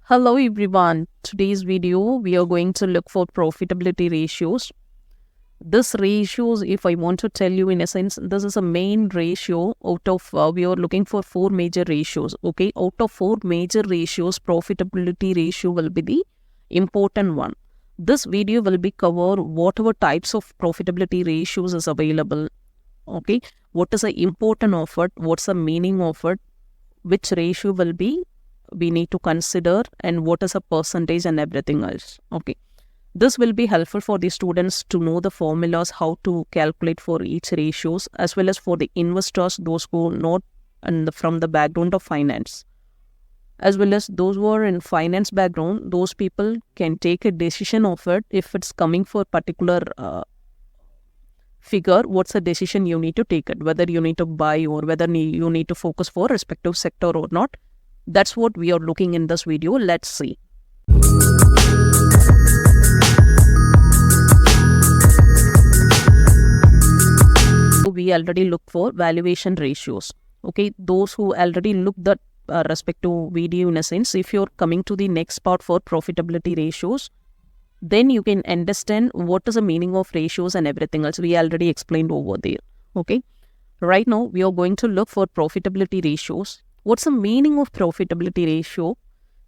Hello everyone. Today's video we are going to look for profitability ratios. This ratios, if I want to tell you in a sense, this is a main ratio out of we are looking for four major ratios. Okay, out of four major ratios, profitability ratio will be the important one. This video will be cover whatever types of profitability ratios is available. Okay, what is the important of it? What's the meaning of it? Which ratio will be we need to consider, and what is a percentage and everything else. Okay, this will be helpful for the students to know the formulas, how to calculate for each ratios, as well as for the investors, those who are not from the background of finance, as well as those who are in finance background. Those people can take a decision of it if it's coming for particular figure. What's the decision you need to take it, whether you need to buy or whether you need to focus for respective sector or not. That's what we are looking in this video. Let's see. We already look for valuation ratios. Okay, those who already looked the respective video in a sense, if you're coming to the next part for profitability ratios, then you can understand what is the meaning of ratios and everything else. We already explained over there. Okay, right now we are going to look for profitability ratios. What's the meaning of profitability ratio?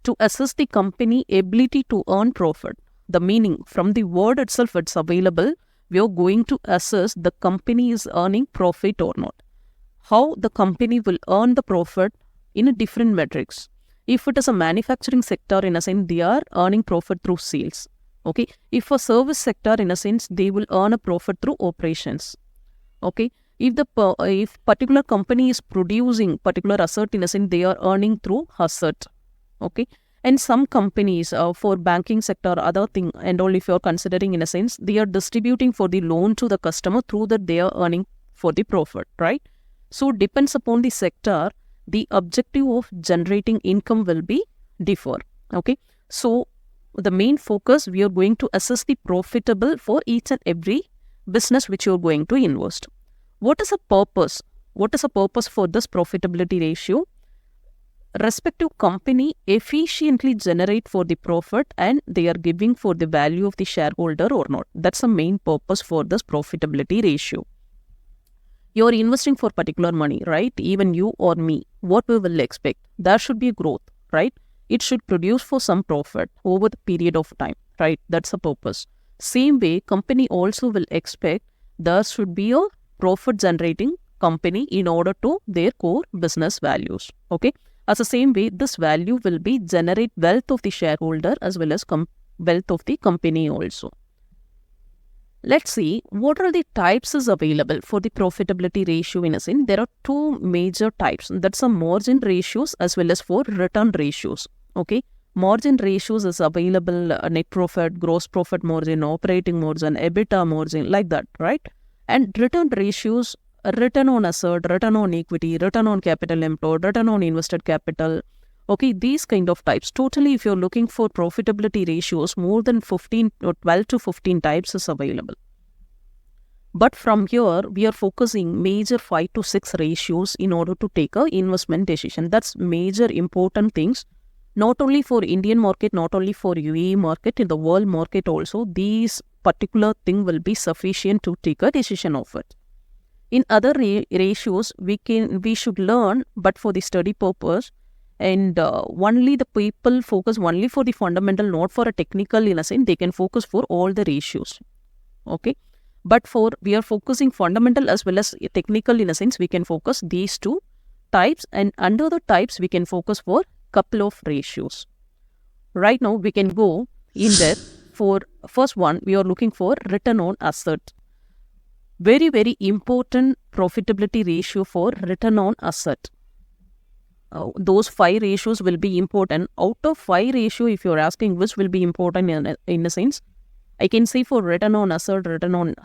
To assess the company ability to earn profit. The meaning from the word itself, it's available. We are going to assess the company is earning profit or not. How the company will earn the profit in a different metrics. If it is a manufacturing sector, in a sense, they are earning profit through sales. Okay. If a service sector, in a sense, they will earn a profit through operations. Okay. If particular company is producing particular asset, in a sense, they are earning through asset. Okay. And some companies for banking sector, other thing, and all, if you are considering, in a sense, they are distributing for the loan to the customer, through that they are earning for the profit, right? So depends upon the sector, the objective of generating income will be differ. Okay. So the main focus, we are going to assess the profitable for each and every business which you are going to invest. What is the purpose? What is the purpose for this profitability ratio? Respective company efficiently generate for the profit and they are giving for the value of the shareholder or not. That's the main purpose for this profitability ratio. You're investing for particular money, right? Even you or me, what we will expect? There should be growth, right? It should produce for some profit over the period of time, right? That's the purpose. Same way, company also will expect there should be a profit generating company in order to their core business values. Okay. As the same way, this value will be generate wealth of the shareholder as well as wealth of the company also. Let's see what are the types is available for the profitability ratio in a sense. There are two major types. That's a margin ratios as well as for return ratios. Okay. Margin ratios is available net profit, gross profit margin, operating margin, EBITDA margin, like that, right? And return ratios, return on asset, return on equity, return on capital employed, return on invested capital. Okay, these kind of types. Totally, if you're looking for profitability ratios, more than 15 or 12 to 15 types is available. But from here, we are focusing major 5 to 6 ratios in order to take a investment decision. That's major important things. Not only for Indian market, not only for UAE market, in the world market also, these particular thing will be sufficient to take a decision of it. In other ratios, we should learn, but for the study purpose, and only the people focus only for the fundamental, not for a technical, in a sense, they can focus for all the ratios. Okay. But we are focusing fundamental as well as technical, in a sense, we can focus these two types, and under the types, we can focus for couple of ratios. Right now, we can go in there. For first one, we are looking for return on asset. Very, very important profitability ratio for return on asset. Those 5 ratios will be important. Out of 5 ratio, if you're asking which will be important in a sense, I can say for return on asset, return on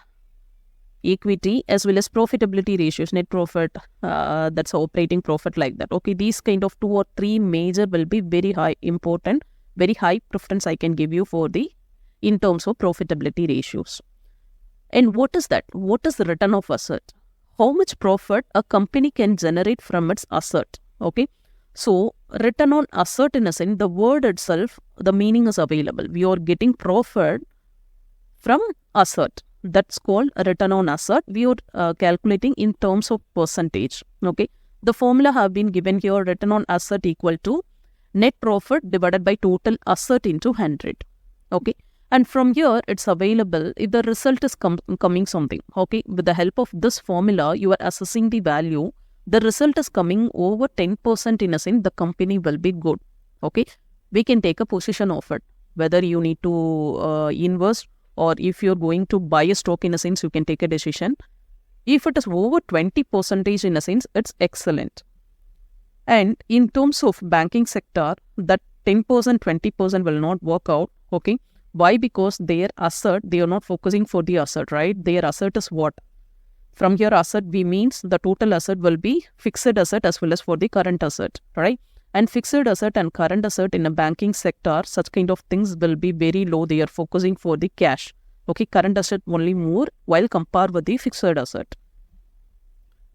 equity, as well as profitability ratios, net profit, that's operating profit, like that. Okay, these kind of 2 or 3 major will be very high important, very high preference I can give you for the in terms of profitability ratios. And what is that? What is the return of asset? How much profit a company can generate from its asset? Okay. So return on asset, in a sense, the word itself, the meaning is available. We are getting profit from asset. That's called a return on asset. We are calculating in terms of percentage. Okay. The formula have been given here, return on asset equal to net profit divided by total asset into 100. Okay. And from here, it's available if the result is coming something. Okay. With the help of this formula, you are assessing the value. The result is coming over 10%, in a sense, the company will be good. Okay. We can take a position of it. Whether you need to invest, or if you're going to buy a stock, in a sense, you can take a decision. If it is over 20%, in a sense, it's excellent. And in terms of banking sector, that 10%, 20% will not work out. Okay. Why? Because their asset, they are not focusing for the asset, right? Their asset is what? From here, asset, we means the total asset will be fixed asset as well as for the current asset, right? And fixed asset and current asset in a banking sector, such kind of things will be very low. They are focusing for the cash. Okay, current asset only more while compared with the fixed asset.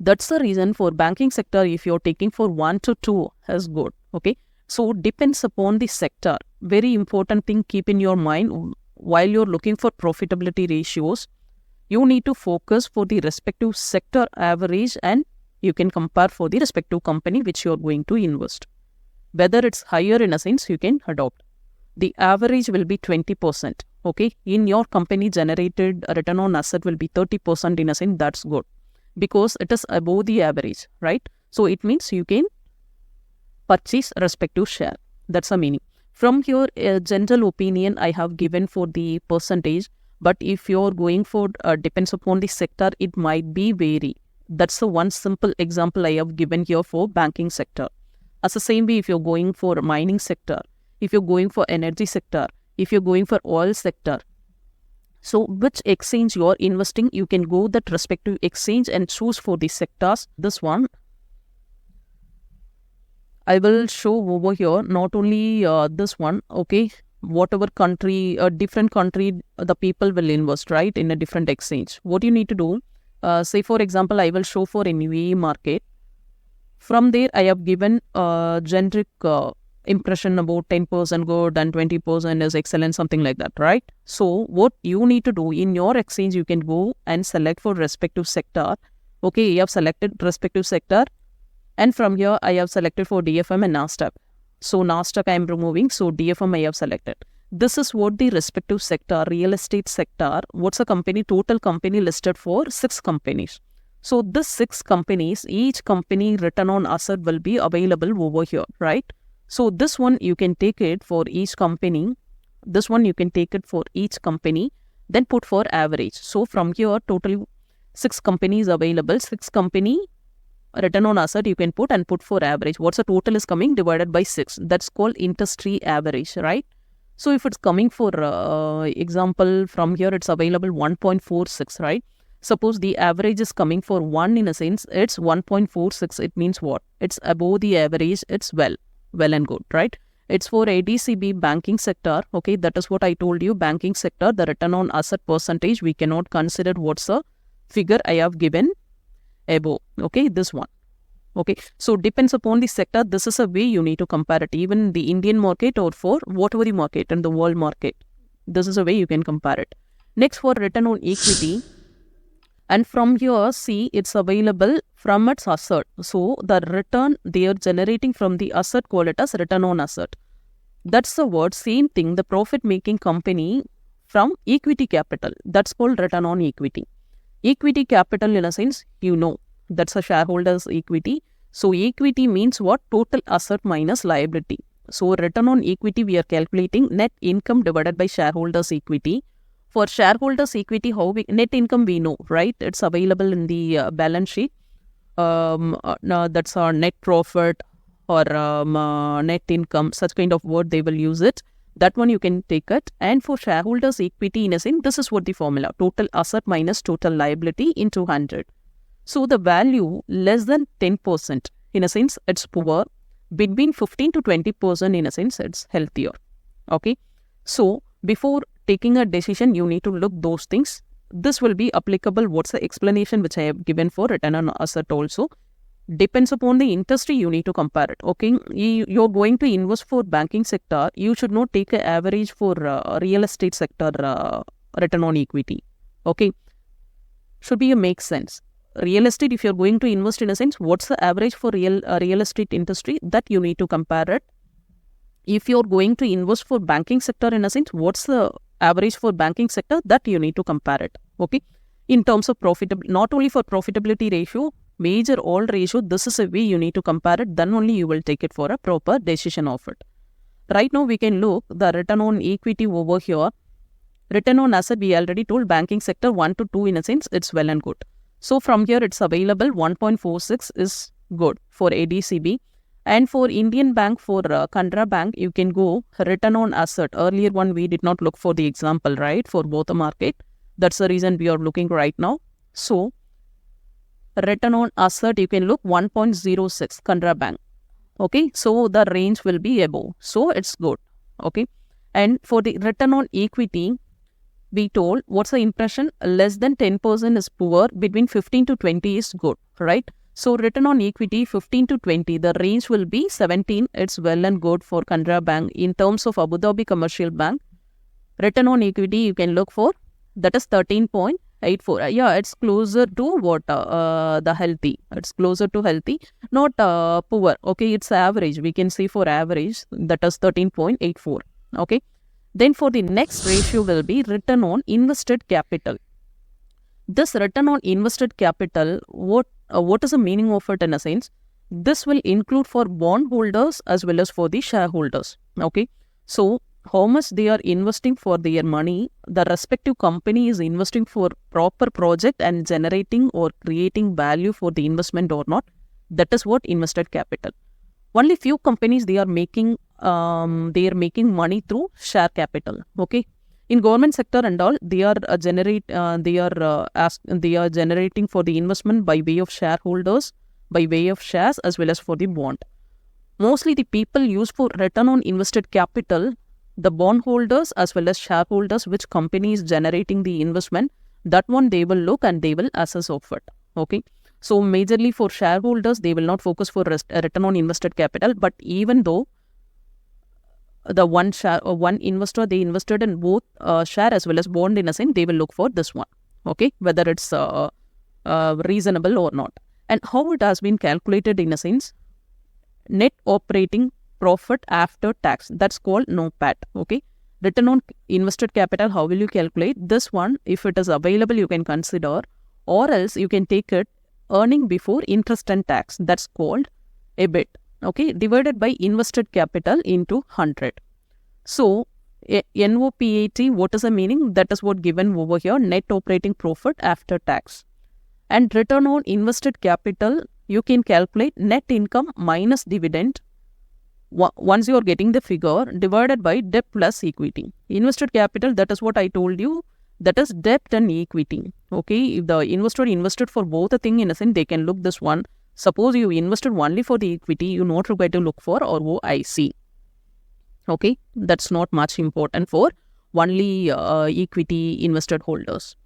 That's the reason for banking sector, if you're taking for 1 to 2 is good. Okay, so depends upon the sector. Very important thing, keep in your mind while you're looking for profitability ratios. You need to focus for the respective sector average, and you can compare for the respective company which you're going to invest. Whether it's higher, in a sense, you can adopt. The average will be 20%. Okay, in your company generated return on asset will be 30%, in a sense, that's good. Because it is above the average, right? So it means you can purchase respective share. That's the meaning. From here, a general opinion I have given for the percentage, but if you're going for, depends upon the sector, it might be vary. That's the one simple example I have given here for banking sector. As the same way, if you're going for mining sector, if you're going for energy sector, if you're going for oil sector, so which exchange you are investing, you can go that respective exchange and choose for the sectors. This one I will show over here, not only this one, okay, whatever country, different country, the people will invest, right, in a different exchange. What you need to do, say for example, I will show for an UAE market. From there, I have given generic impression about 10% good and 20% is excellent, something like that, right? So what you need to do in your exchange, you can go and select for respective sector. Okay, you have selected respective sector, and from here I have selected for DFM and NASDAQ. So NASDAQ I am removing, so DFM I have selected. This is what the respective sector, real estate sector, what's the company, total company listed for 6 companies. So this 6 companies, each company return on asset will be available over here, right? So this one you can take it for each company. This one you can take it for each company, then put for average. So from here, total 6 companies available, 6 company return on asset you can put and put for average. What's the total is coming divided by 6. That's called industry average, right? So if it's coming for example, from here it's available 1.46, right? Suppose the average is coming for 1, in a sense, it's 1.46. It means what? It's above the average. It's well and good, right? It's for ADCB banking sector. Okay, that is what I told you. Banking sector, the return on asset percentage, we cannot consider what's the figure I have given above. Okay, this one. Okay, so depends upon the sector. This is a way you need to compare it. Even the Indian market or for whatever the market and the world market. This is a way you can compare it. Next, for return on equity. And from here, see, it's available from its asset. So the return they are generating from the asset, call it as return on asset. That's the word, same thing, the profit making company from equity capital. That's called return on equity. Equity capital, in a sense, you know, that's a shareholder's equity. So equity means what? Total asset minus liability. So return on equity, we are calculating net income divided by shareholder's equity. For shareholders' equity, how we, net income we know, right? It's available in the balance sheet. That's our net profit or net income, such kind of word they will use it. That one you can take it. And for shareholders' equity, in a sense, this is what the formula. Total asset minus total liability into 100. So the value less than 10%, in a sense, it's poor. Between 15 to 20%, in a sense, it's healthier. Okay. So before taking a decision, you need to look those things. This will be applicable. What's the explanation which I have given for return on asset also? Depends upon the industry, you need to compare it. Okay, you're going to invest for banking sector, you should not take an average for real estate sector return on equity. Okay, should be a make sense. Real estate, if you're going to invest in a sense, what's the average for real estate industry, that you need to compare it. If you're going to invest for banking sector in a sense, what's the average for banking sector, that you need to compare it. Okay, in terms of profitability, not only for profitability ratio, major all ratio, this is a way you need to compare it, then only you will take it for a proper decision of it. Right now we can look the return on equity over here. Return on asset, we already told banking sector 1 to 2 in a sense, it's well and good. So from here it's available 1.46 is good for ADCB. And for Indian Bank, for Canara Bank, you can go return on asset. Earlier one we did not look for the example, right, for both the market. That's the reason we are looking right now. So return on asset, you can look 1.06 Canara Bank. Okay, so the range will be above. So it's good. Okay, and for the return on equity, we told what's the impression, less than 10% is poor, between 15 to 20 is good, right? So return on equity 15 to 20, the range will be 17. It's well and good for Canara Bank. In terms of Abu Dhabi Commercial Bank, return on equity you can look for, that is 13.84. Yeah, it's closer to what the healthy. It's closer to healthy, not poor. Okay, it's average. We can say for average, that is 13.84. Okay. Then for the next ratio will be return on invested capital. This return on invested capital, what is the meaning of it in a sense? This will include for bondholders as well as for the shareholders. Okay, so how much they are investing for their money, the respective company is investing for proper project and generating or creating value for the investment or not. That is what invested capital. Only few companies they are making money through share capital. Okay, in government sector and all, they are generating for the investment by way of shareholders, by way of shares as well as for the bond. Mostly the people use for return on invested capital, the bondholders as well as shareholders, which company is generating the investment, that one they will look and they will assess of it. Okay, so majorly for shareholders, they will not focus for return on invested capital, but even though the one investor, they invested in both share as well as bond in a sense, they will look for this one. Okay, whether it's reasonable or not. And how it has been calculated in a sense, net operating profit after tax, that's called NOPAT. Okay, return on invested capital, how will you calculate this one? If it is available, you can consider, or else you can take it earning before interest and tax, that's called EBIT. Okay, divided by invested capital into 100. So NOPAT, what is the meaning? That is what given over here, net operating profit after tax. And return on invested capital, you can calculate net income minus dividend. Once you are getting the figure, divided by debt plus equity. Invested capital, that is what I told you, that is debt and equity. Okay, if the investor invested for both the thing in a sense, they can look this one. Suppose you invested only for the equity, you not require to look for ROIC. Okay, that's not much important for only equity invested holders.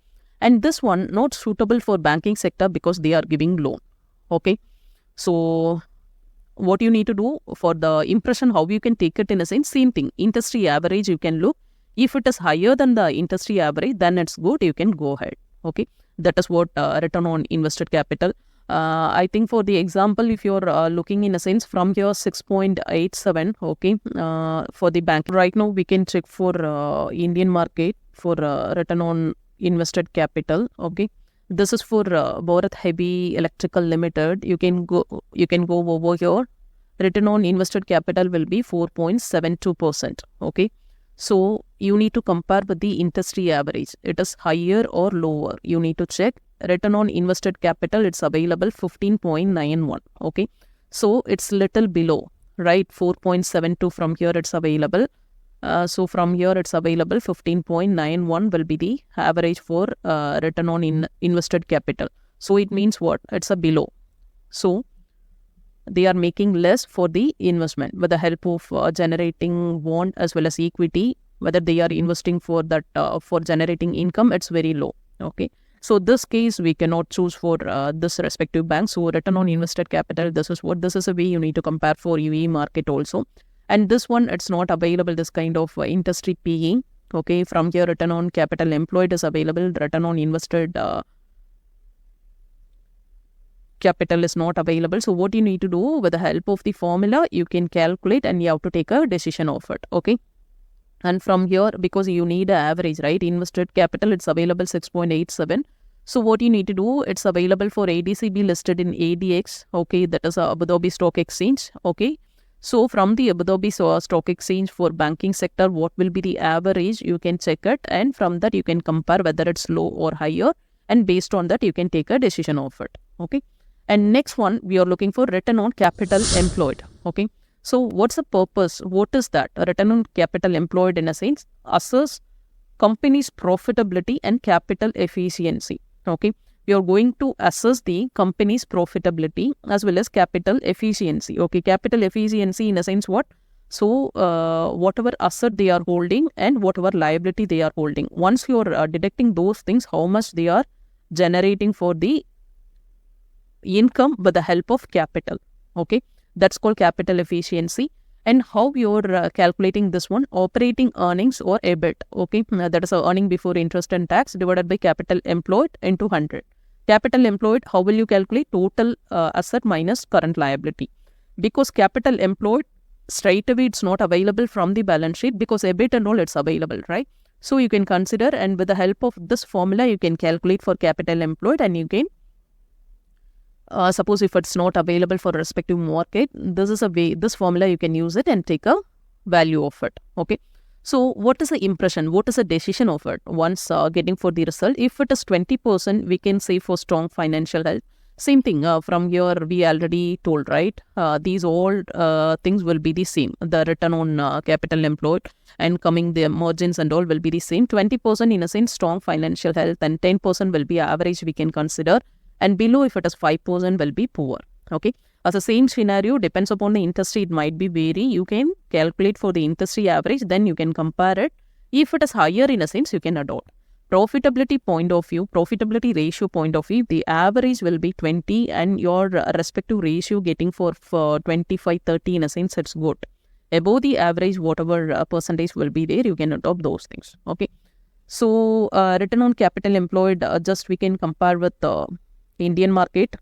And this one not suitable for banking sector because they are giving loan. Okay, so what you need to do for the impression, how you can take it in a sense, same thing, industry average you can look. If it is higher than the industry average, then it's good, you can go ahead. Okay, that is what return on invested capital. I think for the example, if you're looking in a sense from here 6.87, okay, for the bank. Right now we can check for Indian market for return on invested capital. Okay, this is for Bharat Heavy Electrical Limited. You can go over here. Return on invested capital will be 4.72%. Okay, so you need to compare with the industry average. It is higher or lower. You need to check. Return on invested capital, it's available 15.91. Okay, so it's little below, right? 4.72 from here it's available. So from here it's available 15.91 will be the average for return on invested capital. So it means what? It's a below. So they are making less for the investment with the help of generating bond as well as equity. Whether they are investing for that for generating income, it's very low. Okay, So this case, we cannot choose for this respective bank. So return on invested capital, this is a way you need to compare for UAE market also. And this one, it's not available, this kind of industry PE. Okay, from here, return on capital employed is available. Return on invested capital is not available. So what you need to do, with the help of the formula, you can calculate and you have to take a decision of it. Okay. And from here, because you need an average, right? Invested capital, it's available 6.87. So what you need to do, it's available for ADCB listed in ADX. Okay, that is Abu Dhabi Stock Exchange. Okay. So from the Abu Dhabi Stock Exchange for banking sector, what will be the average? You can check it, and from that you can compare whether it's low or higher, and based on that you can take a decision of it. Okay. And next one, we are looking for return on capital employed. Okay. So what's the purpose? What is that? A return on capital employed, in a sense, assess company's profitability and capital efficiency. Okay. We are going to assess the company's profitability as well as capital efficiency. Okay. Capital efficiency, in a sense, what? So whatever asset they are holding and whatever liability they are holding. Once you are deducting those things, how much they are generating for the income with the help of capital. Okay. That's called capital efficiency. And how you're calculating this one, operating earnings or EBIT. Okay, that is earning before interest and tax divided by capital employed into 100. Capital employed, how will you calculate? Total asset minus current liability. Because capital employed, straight away it's not available from the balance sheet, because EBIT and all it's available, right? So you can consider, and with the help of this formula, you can calculate for capital employed, and you can suppose if it's not available for respective market, this is a way, this formula you can use it and take a value of it. Okay. So what is the impression? What is the decision of it? Once getting for the result, if it is 20%, we can say for strong financial health. Same thing from here, we already told, right? These all things will be the same. The return on capital employed and coming the margins and all will be the same. 20% in a sense, strong financial health, and 10% will be average we can consider. And below, if it is 5%, will be poor. Okay. As the same scenario, depends upon the industry, it might be vary. You can calculate for the industry average, then you can compare it. If it is higher, in a sense, you can adopt. Profitability point of view, profitability ratio point of view, the average will be 20, and your respective ratio getting for 25, 30, in a sense, it's good. Above the average, whatever percentage will be there, you can adopt those things. Okay. So, return on capital employed, just we can compare with Indian market,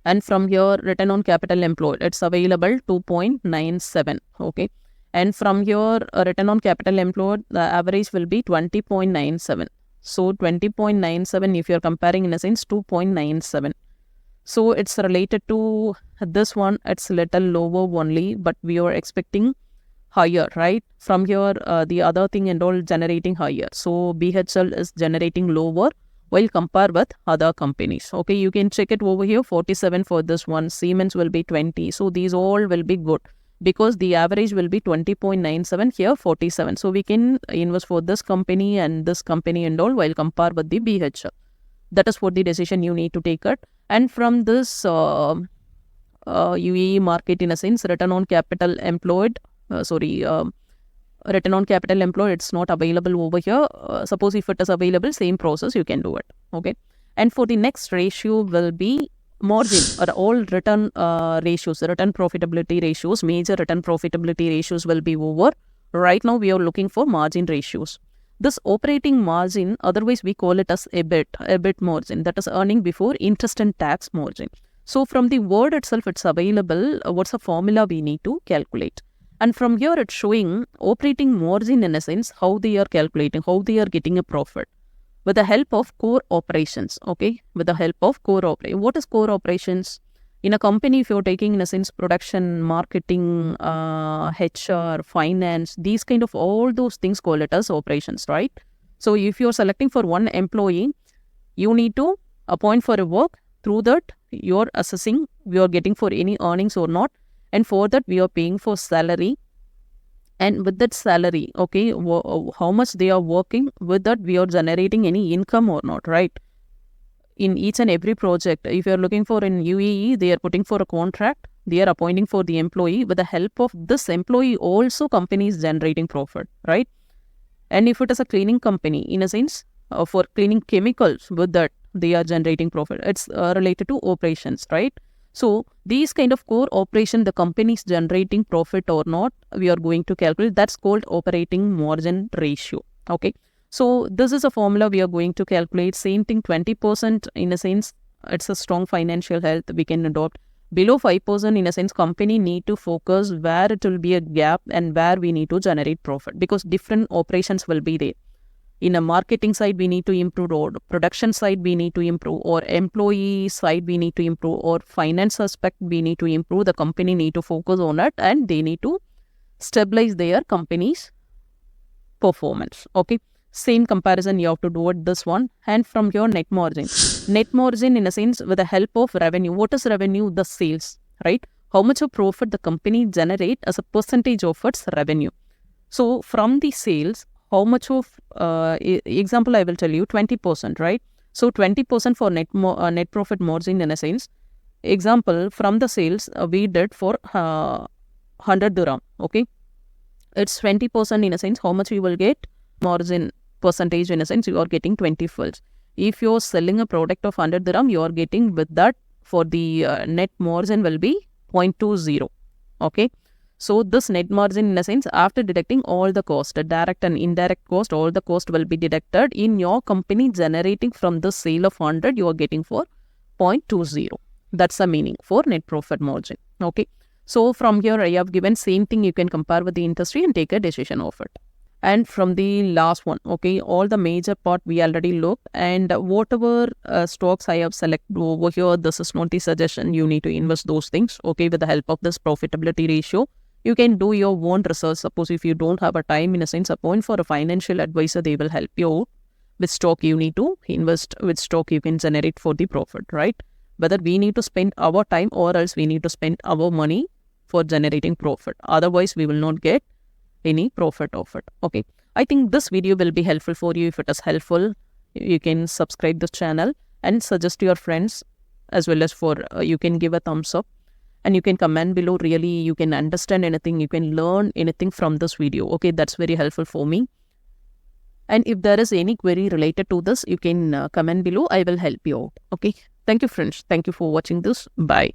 and from here return on capital employed, it's available 2.97. Okay. And from here return on capital employed, the average will be 20.97. So 20.97, if you're comparing, in a sense, 2.97. So it's related to this one, it's little lower only, but we are expecting higher, right? From here the other thing and all generating higher. So BHL is generating lower while compare with other companies. Okay, you can check it over here, 47 for this one, Siemens will be 20. So these all will be good, because the average will be 20.97, here 47. So we can invest for this company and this company and all while compare with the BHL. That is what the decision you need to take it. And from this UAE market, in a sense, return on capital employed, return on capital employed, it's not available over here. Suppose if it is available, same process, you can do it. Okay. And for the next ratio will be margin, or all return ratios, return profitability ratios, major return profitability ratios will be over. Right now, we are looking for margin ratios. This operating margin, otherwise we call it as EBIT margin, that is earning before interest and tax margin. So from the word itself, it's available. What's the formula we need to calculate? And from here, it's showing operating margin, in a sense, how they are calculating, how they are getting a profit with the help of core operations. Okay, with the help of core operations. What is core operations? In a company, if you're taking, in a sense, production, marketing, HR, finance, these kind of all those things, call it as operations, right? So if you're selecting for one employee, you need to appoint for a work. Through that, you're assessing you're getting for any earnings or not. And for that, we are paying for salary. And with that salary, okay, how much they are working, with that we are generating any income or not, right? In each and every project, if you are looking for in UAE, they are putting for a contract, they are appointing for the employee. With the help of this employee, also company is generating profit, right? And if it is a cleaning company, in a sense, for cleaning chemicals. With that, they are generating profit. It's related to operations, right? So these kind of core operation, the company is generating profit or not, we are going to calculate. That's called operating margin ratio. Okay. So this is a formula we are going to calculate. Same thing, 20% in a sense, it's a strong financial health we can adopt. Below 5%, in a sense, company need to focus where it will be a gap and where we need to generate profit, because different operations will be there. In a marketing side, we need to improve, or production side, we need to improve, or employee side, we need to improve, or finance aspect, we need to improve. The company need to focus on it, and they need to stabilize their company's performance. Okay. Same comparison you have to do with this one. And from your net margin. Net margin, in a sense, with the help of revenue. What is revenue? The sales, right? How much of profit the company generate as a percentage of its revenue. So from the sales, how much of, example I will tell you, 20%, right? So 20% for net profit margin, in a sense. Example, from the sales, we did for 100 dirham, okay? It's 20% in a sense. How much you will get? Margin percentage, in a sense, you are getting 20 fills. If you're selling a product of 100 dirham, you are getting with that for the net margin will be 0.20. Okay. So this net margin, in a sense, after deducting all the cost, the direct and indirect cost, all the cost will be deducted in your company generating from the sale of 100, you are getting for 0.20. That's the meaning for net profit margin. Okay. So from here, I have given same thing. You can compare with the industry and take a decision of it. And from the last one, okay, all the major part we already looked, and whatever stocks I have selected over here, this is not the suggestion. You need to invest those things, okay, with the help of this profitability ratio. You can do your own research. Suppose if you don't have a time, in a sense, appoint for a financial advisor. They will help you out with stock you need to invest, with stock you can generate for the profit, right? Whether we need to spend our time or else we need to spend our money for generating profit. Otherwise, we will not get any profit of it. Okay. I think this video will be helpful for you. If it is helpful, you can subscribe this channel and suggest to your friends, as well as for you can give a thumbs up, and you can comment below. Really, you can understand anything, you can learn anything from this video. Okay, that's very helpful for me. And if there is any query related to this, you can comment below. I will help you out. Okay. Thank you, friends. Thank you for watching this. Bye.